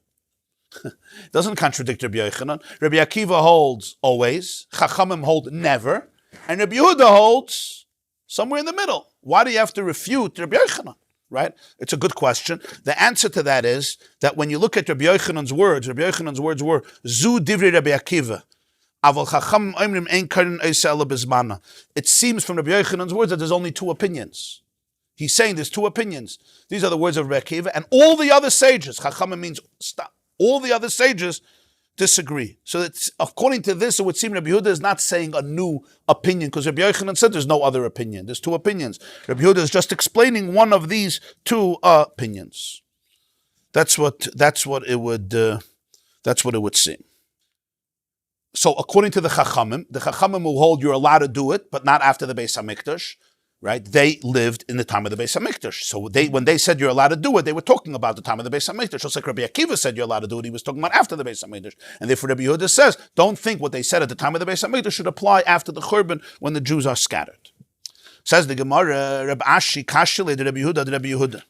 It doesn't contradict Rabbi Yochanan. Rabbi Akiva holds always, Chachamim hold never, and Rabbi Yehuda holds somewhere in the middle. Why do you have to refute Rabbi Yochanan? Right? It's a good question. The answer to that is that when you look at Rabbi Yochanan's words were Zu divrei Rabbi Akiva. It seems from Rabbi Yochanan's words that there's only two opinions. He's saying there's two opinions. These are the words of Rabbi Akiva, and all the other sages, Chachamim means stop. All the other sages disagree. So it's, according to this, it would seem Rabbi Yehuda is not saying a new opinion, because Rabbi Yochanan said there's no other opinion. There's two opinions. Rabbi Yehuda is just explaining one of these two opinions. That's what it would seem. So according to the Chachamim who hold you're allowed to do it, but not after the Beis HaMikdash, right? They lived in the time of the Beis HaMikdash. So when they said you're allowed to do it, they were talking about the time of the Beis HaMikdash. Just like Rabbi Akiva said you're allowed to do it, he was talking about after the Beis HaMikdash. And therefore Rabbi Yehuda says, don't think what they said at the time of the Beis HaMikdash should apply after the Churban when the Jews are scattered. Says the Gemarah, Reb Ashi Kashile de Rabbi Yehuda de Rabbi Yehuda.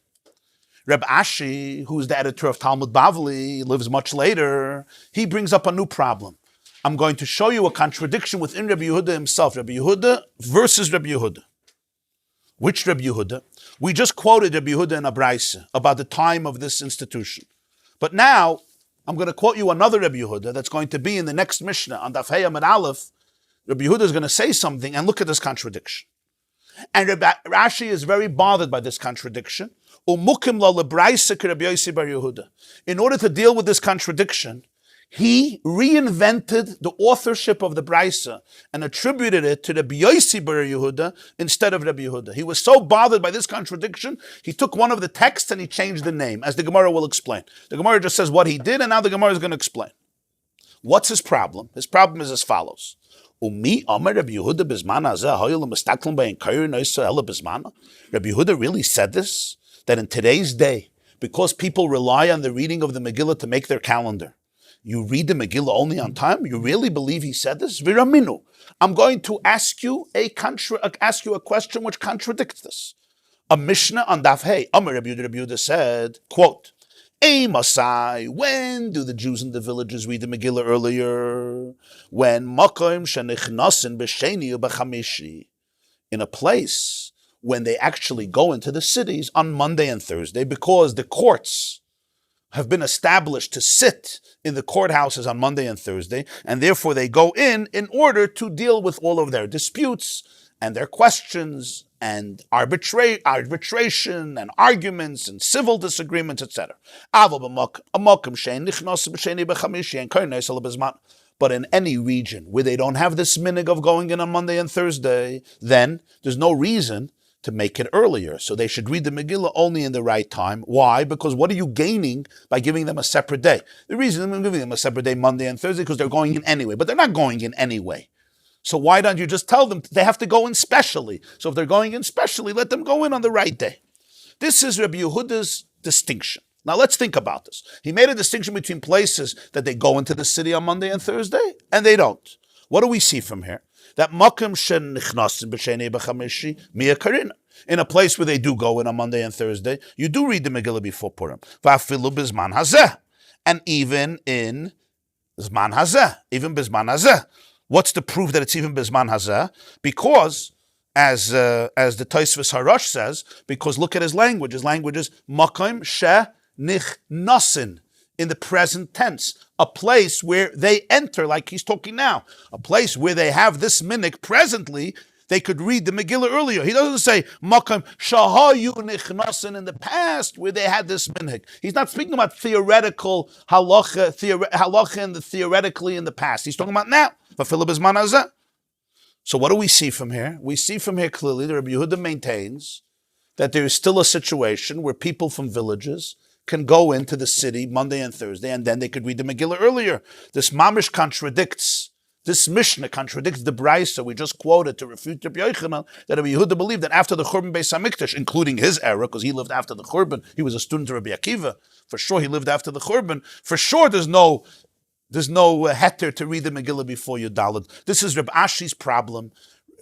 Reb Ashi, who's the editor of Talmud Bavli, lives much later, he brings up a new problem. I'm going to show you a contradiction within Rabbi Yehuda himself. Rabbi Yehuda versus Rabbi Yehuda. Which Rabbi Yehuda? We just quoted Rabbi Yehuda in a Braisa about the time of this institution. But now, I'm going to quote you another Rabbi Yehuda that's going to be in the next Mishnah on Daf Hey Amud Aleph. Rabbi Yehuda is going to say something, and look at this contradiction. And Rashi is very bothered by this contradiction. In order to deal with this contradiction, he reinvented the authorship of the Braisa and attributed it to Rabbi Yossi bar Yehuda instead of Rabbi Yehuda. He was so bothered by this contradiction, he took one of the texts and he changed the name, as the Gemarah will explain. The Gemarah just says what he did, and now the Gemarah is going to explain. What's his problem? His problem is as follows. Rabbi Yehuda really said this, that in today's day, because people rely on the reading of the Megillah to make their calendar. You read the Megillah only on time? You really believe he said this? Viraminu. I'm going to ask you a question which contradicts this. A Mishnah on Daf Hey, Amar Rabbi Yehuda said, quote, Ei Masai, when do the Jews in the villages read the Megillah earlier? When Makom shenichnasin b'sheni u'b'chamishi, in a place when they actually go into the cities on Monday and Thursday, because the courts have been established to sit in the courthouses on Monday and Thursday, and therefore they go in order to deal with all of their disputes and their questions and arbitration and arguments and civil disagreements, etc. But in any region where they don't have this minhag of going in on Monday and Thursday, then there's no reason to make it earlier. So they should read the Megillah only in the right time. Why? Because what are you gaining by giving them a separate day? The reason I'm giving them a separate day, Monday and Thursday, because they're going in anyway. But they're not going in anyway. So why don't you just tell them they have to go in specially? So if they're going in specially, let them go in on the right day. This is Rabbi Yehuda's distinction. Now let's think about this. He made a distinction between places that they go into the city on Monday and Thursday, and they don't. What do we see from here? That makom shenichnasin b'sheni b'chamishi miyakarina. In a place where they do go in on Monday and Thursday, you do read the Megillah before Purim. V'afilu b'zman hazeh. And even in Zman hazeh. Even b'zman hazeh. What's the proof that it's even b'zman hazeh? Because, as the Teves Harosh says, because look at his language. His language is makom shenichnasin, in the present tense, a place where they enter, like he's talking now, a place where they have this minhag presently, they could read the Megillah earlier. He doesn't say, Makam shahayu nichnasin, in the past, where they had this minhag. He's not speaking about theoretical halacha and the theoretically in the past. He's talking about now. So what do we see from here? We see from here clearly that Rabbi Yehuda maintains that there is still a situation where people from villages can go into the city Monday and Thursday, and then they could read the Megillah earlier. This Mamish contradicts, this Mishnah contradicts the Brisa we just quoted to refute Rabbi Yochanan, that Rabbi Yehuda believed that after the Churban Beis HaMikdash, including his era, because he lived after the Churban, he was a student of Rabbi Akiva, for sure he lived after the Churban, for sure there's no heter to read the Megillah before you Daled. This is Rabbi Ashi's problem.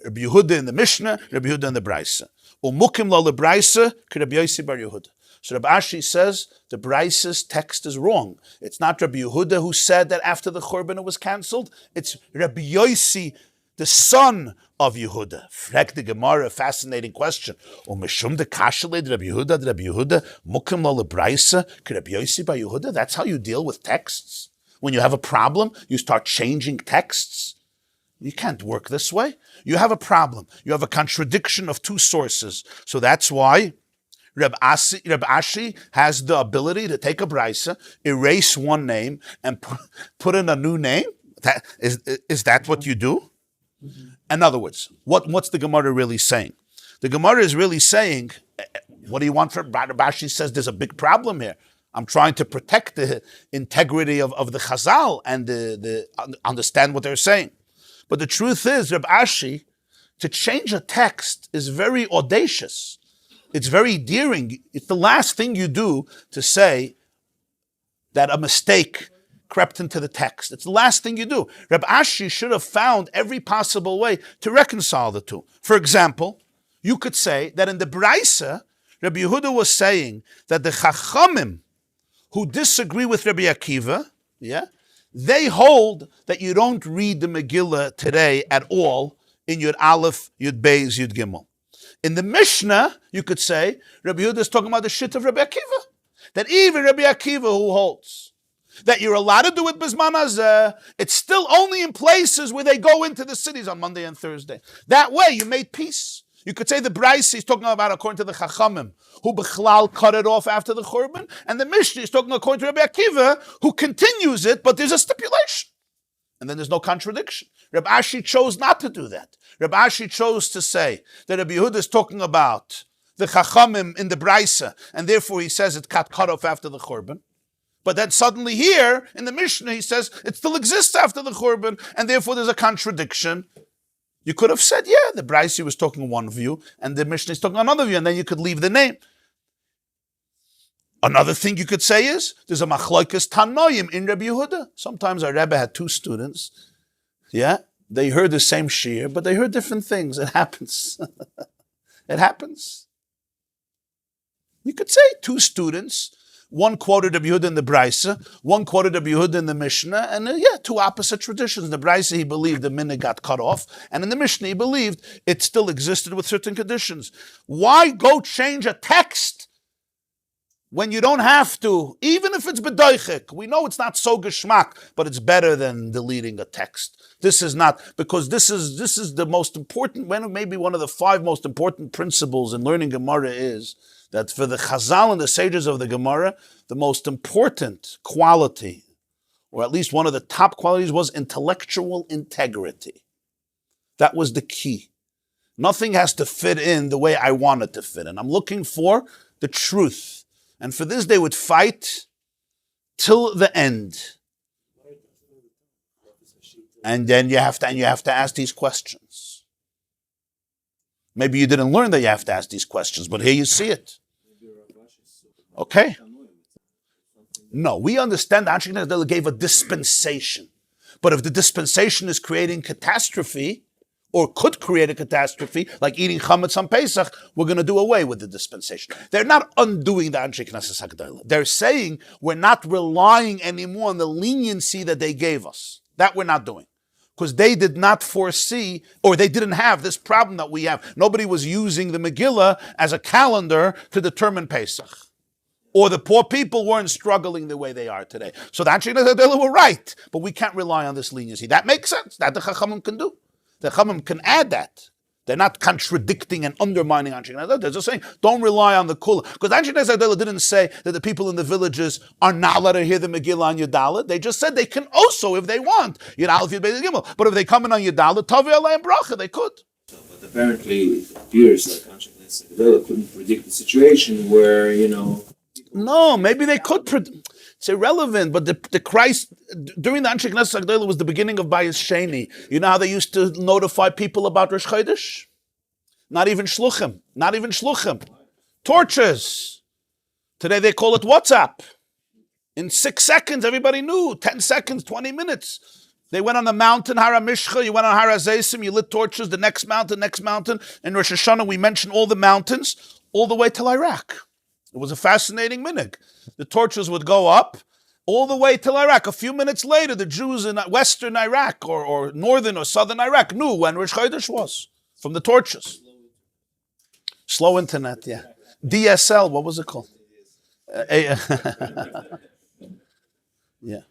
Rabbi Yehuda in the Mishnah, Rabbi Yehuda in the Brisa. Umukim lo leBrisa, Rabbi Yossi bar Yehuda. So Rabbi Ashi says the Brisa's text is wrong. It's not Rabbi Yehuda who said that after the Churban it was cancelled. It's Rabbi Yossi, the son of Yehuda. Frek the Gemarah, fascinating question. Mishum de kashaled Rabbi Yehuda, mukim lo leBrisa, Rabbi Yossi bar Yehuda. That's how you deal with texts. When you have a problem, you start changing texts. You can't work this way. You have a problem. You have a contradiction of two sources. So that's why Reb Ashi has the ability to take a brisa, erase one name, and put in a new name. Is that what you do? Mm-hmm. In other words, what's the Gemarah really saying? The Gemarah is really saying, what do you want from Reb Ashi? Says there's a big problem here. I'm trying to protect the integrity of the Chazal and the understand what they're saying. But the truth is, Reb Ashi, to change a text is very audacious. It's very daring. It's the last thing you do to say that a mistake crept into the text. It's the last thing you do. Reb Ashi should have found every possible way to reconcile the two. For example, you could say that in the Brisa, Rabbi Yehuda was saying that the Chachamim who disagree with Rabbi Akiva, they hold that you don't read the Megillah today at all in Yud Aleph, Yud Beis, Yud Gimel. In the Mishnah, you could say, Rabbi Yehuda is talking about the shit of Rabbi Akiva. That even Rabbi Akiva who holds that you're allowed to do it Bizman Hazeh, it's still only in places where they go into the cities on Monday and Thursday. That way, you made peace. You could say the Brisa is talking about according to the Chachamim, who Bechlal cut it off after the Churban, and the Mishnah is talking according to Rabbi Akiva, who continues it, but there's a stipulation. And then there's no contradiction. Rabbi Ashi chose not to do that. Rabbi Ashi chose to say that Rabbi Yehuda is talking about the Chachamim in the Brisa, and therefore he says it got cut off after the Churban. But then suddenly here, in the Mishnah, he says it still exists after the Churban, and therefore there's a contradiction. You could have said, the Brisa was talking one view, and the Mishnah is talking another view, and then you could leave the name. Another thing you could say is, there's a machlokes tanoim in Rabbi Yehuda. Sometimes our Rebbe had two students. Yeah, they heard the same shir, but they heard different things. It happens. It happens. You could say two students. One quoted Rabbi Yehuda in the Brisa, one quoted Rabbi Yehuda in the Mishnah, and two opposite traditions. In the Brisa, he believed the minhag got cut off, and in the Mishnah, he believed it still existed with certain conditions. Why go change a text when you don't have to, even if it's bedoichik? We know it's not so geschmack, but it's better than deleting a text. This is not, because this is the most important, maybe one of the 5 most important principles in learning Gemarah is that for the Chazal and the sages of the Gemarah, the most important quality, or at least one of the top qualities, was intellectual integrity. That was the key. Nothing has to fit in the way I want it to fit in. I'm looking for the truth. And for this, they would fight till the end. And then you have to ask these questions. Maybe you didn't learn that you have to ask these questions, but here you see it. Okay? No, we understand that Anshe gave a dispensation. But if the dispensation is creating catastrophe, or could create a catastrophe, like eating chametz on Pesach, we're going to do away with the dispensation. They're not undoing the Anshe Knesset HaGedolah. They're saying we're not relying anymore on the leniency that they gave us. That we're not doing. Because they did not foresee, or they didn't have this problem that we have. Nobody was using the Megillah as a calendar to determine Pesach. Or the poor people weren't struggling the way they are today. So the Anshe Knesset were right, but we can't rely on this leniency. That makes sense. That the Chachamim can do. The Chachamim can add that. They're not contradicting and undermining Anshe Knesset. They're just saying, don't rely on the kula. Because Anshe Knesset didn't say that the people in the villages are not allowed to hear the Megillah on Yudala. They just said they can also, if they want. But if they come in on Yudala, Tavi Allah and Bracha, they could. But apparently it appears like Anshe Knesset couldn't predict the situation where, No, maybe they could. It's irrelevant, but the Christ, during the Anshe Knesset was the beginning of Bayis Sheni. You know how they used to notify people about Rosh Chodesh? Not even shluchim. Torches. Today they call it WhatsApp. In 6 seconds, everybody knew. 10 seconds, 20 minutes. They went on the mountain, Hara Mishcha, you went on Hara Zeisim, you lit torches, the next mountain. In Rosh Hashanah, we mentioned all the mountains, all the way till Iraq. It was a fascinating minhag. The torches would go up all the way till Iraq. A few minutes later, the Jews in western Iraq or northern or southern Iraq knew when Rosh Chodesh was from the torches. Slow internet, yeah. DSL, what was it called? Yeah.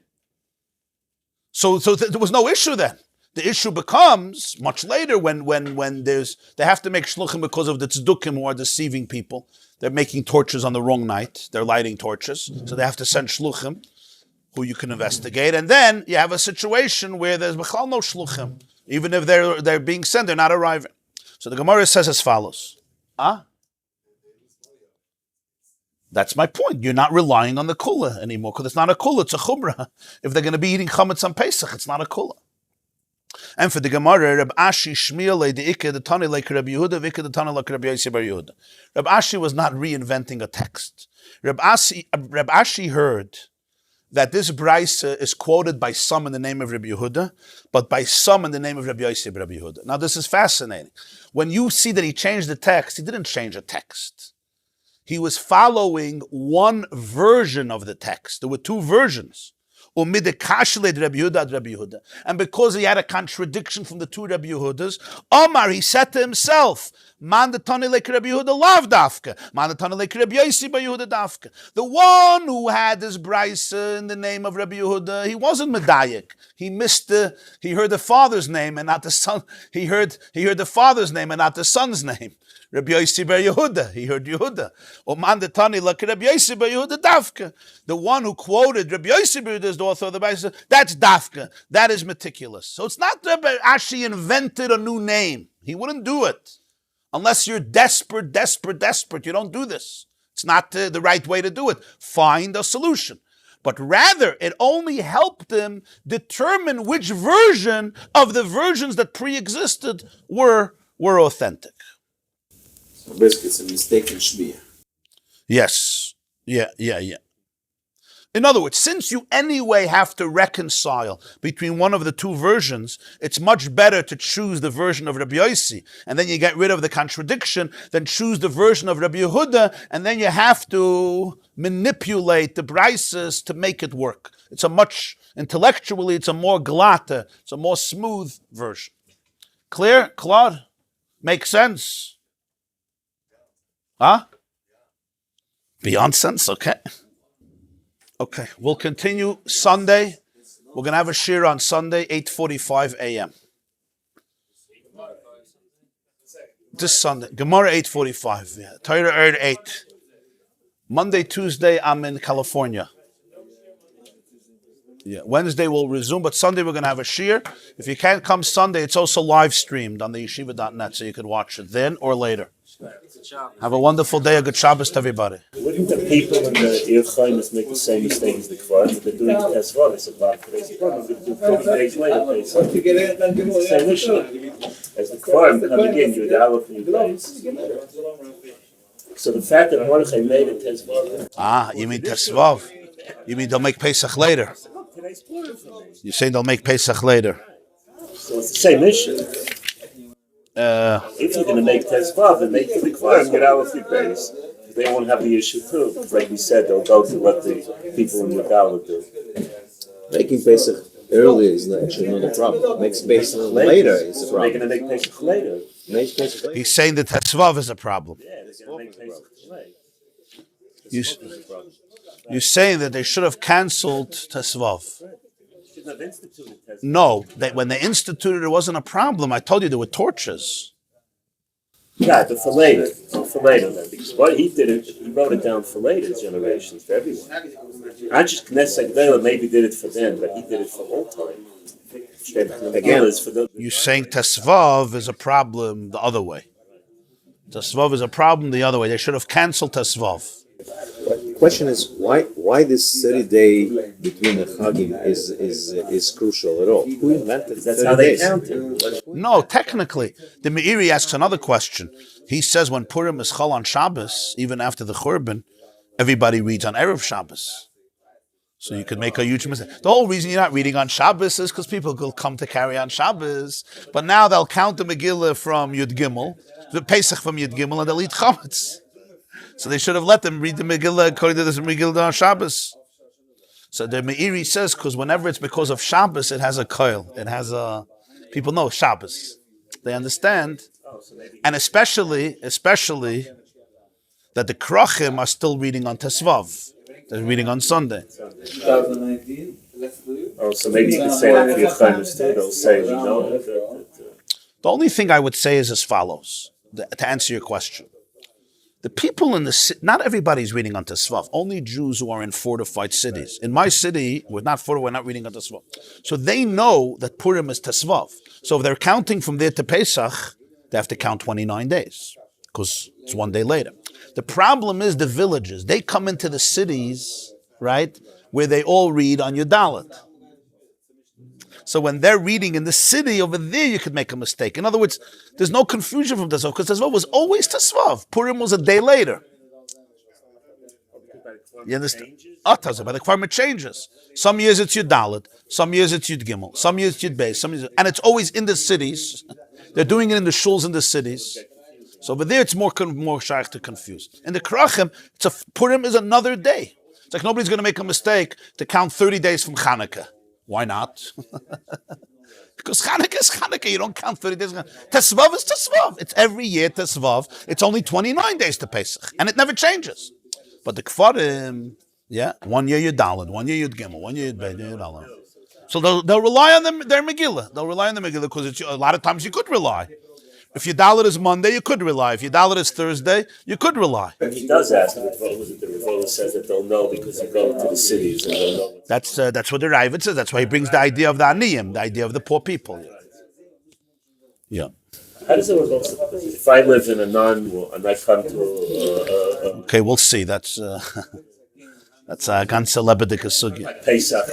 So there was no issue then. The issue becomes much later when they have to make shluchim because of the tzdukim who are deceiving people. They're making torches on the wrong night. They're lighting torches. So they have to send shluchim who you can investigate. And then you have a situation where there's b'chal no shluchim. Even if they're being sent, they're not arriving. So the Gemarah says as follows. That's my point. You're not relying on the kula anymore because it's not a kula, it's a chumrah. If they're going to be eating chametz on Pesach, it's not a kula. And for the Gemarah, Reb Ashi Shmiel the Ikke the Tani like Rabbi Yehuda, Ikke the Tani like Rabbi Yossi bar Yehuda. Reb Ashi was not reinventing a text. Reb Ashi heard that this brisa is quoted by some in the name of Rabbi Yehuda, but by some in the name of Rabbi Yossi bar Rabbi Yehuda. Now this is fascinating. When you see that he changed the text, he didn't change a text. He was following one version of the text. There were 2 versions. And because he had a contradiction from the 2 Rabbi Yehudas, Omar, he said to himself, Man the Tani like Rabbi Yehuda lav dafka. Man the Tani like Rabbi Yossi bar Yehuda dafka. The one who had this brisa in the name of Rabbi Yehuda, he wasn't medayik. He heard the father's name and not the son. He heard the father's name and not the son's name. Rabbi Yossi bar Yehuda, he heard Yehuda. Oman the Tani like Rabbi Yossi bar Yehuda dafka. The one who quoted Rabbi Yossi bar Yehuda as the author of the Bible, that's dafka. That is meticulous. So it's not that Rabbi Ashi invented a new name. He wouldn't do it. Unless you're desperate. You don't do this. It's not the right way to do it. Find a solution. But rather, it only helped them determine which version of the versions that pre-existed were authentic. So basically it's a mistaken shmiyah. Yes. Yeah. In other words, since you anyway have to reconcile between one of the two versions, it's much better to choose the version of Rabbi Yossi, and then you get rid of the contradiction, than choose the version of Rabbi Yehuda, and then you have to manipulate the brises to make it work. It's intellectually, it's a more glatte, it's a more smooth version. Clear? Claude? Make sense? Huh? Beyond sense? Okay, we'll continue Sunday. We're going to have a shir on Sunday, 8:45 a.m. This Sunday. Gemarah 8:45. Yeah. Torah 8. Monday, Tuesday, I'm in California. Yeah. Wednesday we'll resume, but Sunday we're going to have a shir. If you can't come Sunday, it's also live streamed on the yeshiva.net, so you can watch it then or later. Have a wonderful day. A good Shabbos to everybody. Wouldn't the people in the Chaim make the same mistake as the Kvar? But they're doing it as well. It's about today's problem. 40 days later, it's the same issue. As the Kvar coming in, you're the Aleph and you place. So the fact that Mordechai made it Tezvav. You mean Tezvav? You mean they'll make Pesach later? You're saying they'll make Pesach later? So it's the same issue. If you're going to make Tezvav, then make the Kvar and get Aleph and place. They won't have the issue too. Because like we said, they'll go to what the people in the Megillah do. Making Pesach earlier is actually not a problem. Makes Pesach later is a problem. They're going to make Pesach later. He's saying that Tezvav is a problem. Yeah, they're going to make Pesach later. You're saying that they should have canceled Tezvav. Shouldn't have instituted Tezvav. No, when they instituted it wasn't a problem. I told you there were torches. Yeah, but for later then, because what he did it, he wrote it down for later generations, for everyone. Not just Knesset Guitel maybe did it for them, but he did it for all time. Again, you're saying Tesvav is a problem the other way. Tesvav is a problem the other way. They should have canceled Tesvav. The question is why this 30-day between the Chagim is crucial at all? Who invented that's 30 how they days? counted. No, technically, the Meiri asks another question. He says when Purim is Chol on Shabbos, even after the Churban, everybody reads on Erev Shabbos. So you could make a huge mistake. The whole reason you're not reading on Shabbos is because people will come to carry on Shabbos, but now they'll count the Megillah from Yud Gimel, the Pesach from Yud Gimel, and they'll eat Chametz. So they should have let them read the Megillah according to this Megillah on Shabbos. So the Meiri says, because whenever it's because of Shabbos, it has a koil. It has a... People know Shabbos. They understand. And especially that the Krachim are still reading on Tesvav. They're reading on Sunday. 2019, let's do it. Oh, so maybe you could say that for your Chaim too. They'll say, we know that. The only thing I would say is as follows, to answer your question. The people in the city, not everybody's reading on Tesvav. Only Jews who are in fortified cities. In my city, we're not reading on Tesvav. So they know that Purim is Tesvav. So if they're counting from there to Pesach, they have to count 29 days because it's one day later. The problem is the villages. They come into the cities, right, where they all read on Yudalit. So when they're reading in the city over there, you could make a mistake. In other words, there's no confusion from Tesvav because Tesvav was always Tesvav. Purim was a day later. You understand? By the Kvarm it changes. Some years it's Yudalit, some years it's Yud Gimel, some years it's Yud Beis, and it's always in the cities. They're doing it in the shuls in the cities. So over there, it's more shaykh to confuse. In the Krachim, Purim is another day. It's like nobody's going to make a mistake to count 30 days from Chanukah. Why not? Because Chanukah is Chanukah. You don't count 30 days. Tesvav is Tesvav. It's every year Tesvav. It's only 29 days to Pesach. And it never changes. But the Kfarim, 1 year Yudalit, 1 year Yud Gimel, 1 year Yud Beis. So they'll rely on their Megillah. They'll rely on the Megillah because a lot of times you could rely. If your Dalit is Monday, you could rely. If your Dalit is Thursday, you could rely. But he does ask, the Revola says that they'll know because you go to the cities and they'll know. That's what the Ravid says. That's why he brings the idea of the Aniyim, the idea of the poor people. Yeah. How does it work? If I live in a and I come to okay, we'll see. That's a ganze lebedike sugya. Pesach,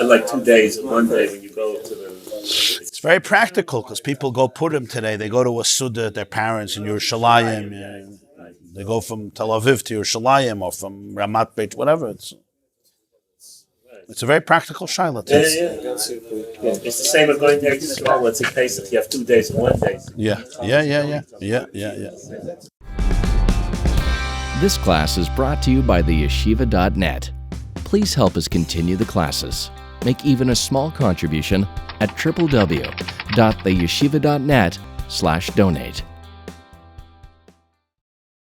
like 2 days, one day when you go to the... It's very practical because people go Purim today. They go to a Suda, their parents in Yerushalayim. They go from Tel Aviv to Yerushalayim or from Ramat Beit, whatever. It's a very practical shaila. Yeah. It's the same as going there to Israel. Let's say Pesach, you have 2 days and 1 day. Yeah. This class is brought to you by theyeshiva.net. Please help us continue the classes. Make even a small contribution at www.theyeshiva.net/donate.